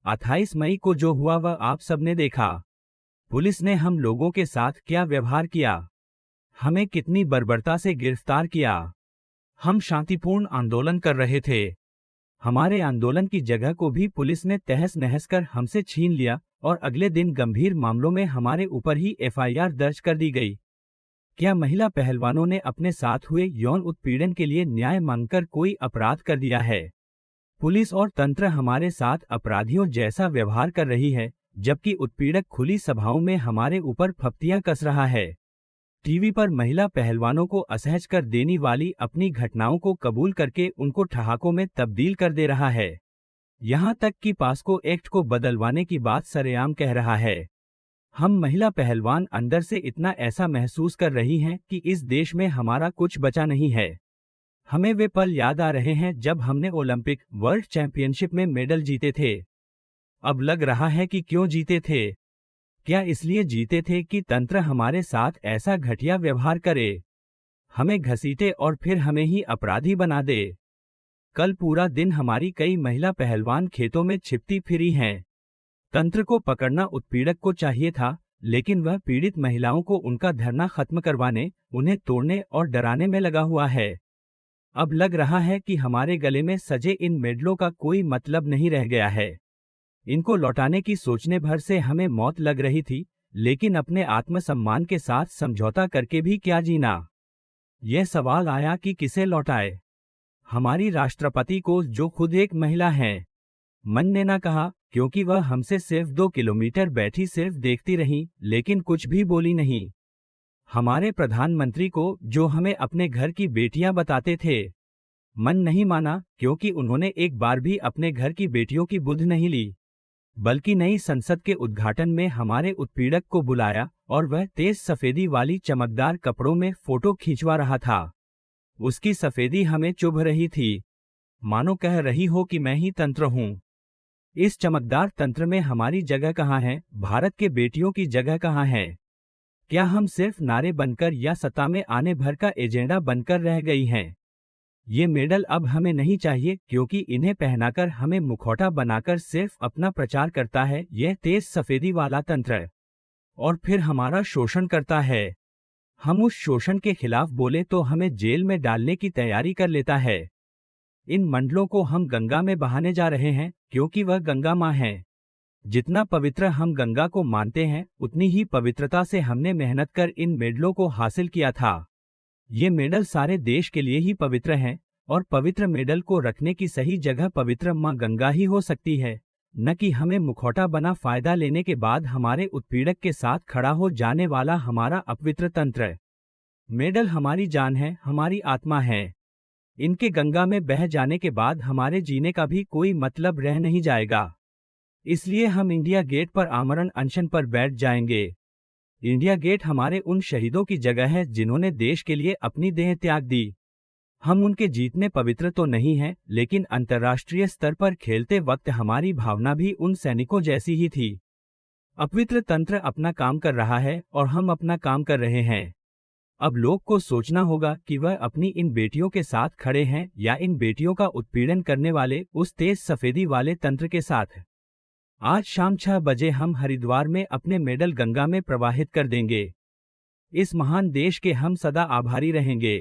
28 मई को जो हुआ वह आप सबने देखा। पुलिस ने हम लोगों के साथ क्या व्यवहार किया, हमें कितनी बर्बरता से गिरफ्तार किया। हम शांतिपूर्ण आंदोलन कर रहे थे। हमारे आंदोलन की जगह को भी पुलिस ने तहस नहस कर हमसे छीन लिया और अगले दिन गंभीर मामलों में हमारे ऊपर ही एफआईआर दर्ज कर दी गई। क्या महिला पहलवानों ने अपने साथ हुए यौन उत्पीड़न के लिए न्याय मांगकर कोई अपराध कर दिया है? पुलिस और तंत्र हमारे साथ अपराधियों जैसा व्यवहार कर रही है, जबकि उत्पीड़क खुली सभाओं में हमारे ऊपर फप्तियां कस रहा है। टीवी पर महिला पहलवानों को असहज कर देने वाली अपनी घटनाओं को कबूल करके उनको ठहाकों में तब्दील कर दे रहा है। यहाँ तक कि पास्को एक्ट को बदलवाने की बात सरेआम कह रहा है। हम महिला पहलवान अंदर से इतना ऐसा महसूस कर रही हैं कि इस देश में हमारा कुछ बचा नहीं है। हमें वे पल याद आ रहे हैं जब हमने ओलंपिक वर्ल्ड चैंपियनशिप में मेडल जीते थे। अब लग रहा है कि क्यों जीते थे। क्या इसलिए जीते थे कि तंत्र हमारे साथ ऐसा घटिया व्यवहार करे, हमें घसीटे और फिर हमें ही अपराधी बना दे? कल पूरा दिन हमारी कई महिला पहलवान खेतों में छिपती फिरी हैं। तंत्र को पकड़ना उत्पीड़क को चाहिए था, लेकिन वह पीड़ित महिलाओं को उनका धरना खत्म करवाने, उन्हें तोड़ने और डराने में लगा हुआ है। अब लग रहा है कि हमारे गले में सजे इन मेडलों का कोई मतलब नहीं रह गया है। इनको लौटाने की सोचने भर से हमें मौत लग रही थी, लेकिन अपने आत्मसम्मान के साथ समझौता करके भी क्या जीना? यह सवाल आया कि किसे लौटाए। हमारी राष्ट्रपति को, जो खुद एक महिला हैं। मन ने ना कहा, क्योंकि वह हमसे सिर्फ 2 किलोमीटर बैठी सिर्फ देखती रही, लेकिन कुछ भी बोली नहीं। हमारे प्रधानमंत्री को, जो हमें अपने घर की बेटियां बताते थे। मन नहीं माना, क्योंकि उन्होंने एक बार भी अपने घर की बेटियों की बुद्ध नहीं ली, बल्कि नई संसद के उद्घाटन में हमारे उत्पीड़क को बुलाया और वह तेज सफेदी वाली चमकदार कपड़ों में फोटो खींचवा रहा था। उसकी सफेदी हमें चुभ रही थी, मानो कह रही हो कि मैं ही तंत्र हूं। इस चमकदार तंत्र में हमारी जगह कहाँ है? भारत के बेटियों की जगह कहाँ है? क्या हम सिर्फ नारे बनकर या सत्ता में आने भर का एजेंडा बनकर रह गई हैं? ये मेडल अब हमें नहीं चाहिए, क्योंकि इन्हें पहनाकर हमें मुखौटा बनाकर सिर्फ अपना प्रचार करता है यह तेज सफेदी वाला तंत्र, और फिर हमारा शोषण करता है। हम उस शोषण के खिलाफ बोले तो हमें जेल में डालने की तैयारी कर लेता है। इन मंडलों को हम गंगा में बहाने जा रहे हैं, क्योंकि वह गंगा माँ है। जितना पवित्र हम गंगा को मानते हैं, उतनी ही पवित्रता से हमने मेहनत कर इन मेडलों को हासिल किया था। ये मेडल सारे देश के लिए ही पवित्र हैं, और पवित्र मेडल को रखने की सही जगह पवित्र माँ गंगा ही हो सकती है, न कि हमें मुखौटा बना फायदा लेने के बाद हमारे उत्पीड़क के साथ खड़ा हो जाने वाला हमारा अपवित्र तंत्र। मेडल हमारी जान है, हमारी आत्मा है। इनके गंगा में बह जाने के बाद हमारे जीने का भी कोई मतलब रह नहीं जाएगा। इसलिए हम इंडिया गेट पर आमरण अनशन पर बैठ जाएंगे। इंडिया गेट हमारे उन शहीदों की जगह है जिन्होंने देश के लिए अपनी देह त्याग दी। हम उनके जीतने पवित्र तो नहीं हैं, लेकिन अंतर्राष्ट्रीय स्तर पर खेलते वक्त हमारी भावना भी उन सैनिकों जैसी ही थी। अपवित्र तंत्र अपना काम कर रहा है और हम अपना काम कर रहे हैं। अब लोग को सोचना होगा कि वह अपनी इन बेटियों के साथ खड़े हैं या इन बेटियों का उत्पीड़न करने वाले उस तेज सफेदी वाले तंत्र के साथ। आज शाम 6 बजे हम हरिद्वार में अपने मेडल गंगा में प्रवाहित कर देंगे। इस महान देश के हम सदा आभारी रहेंगे।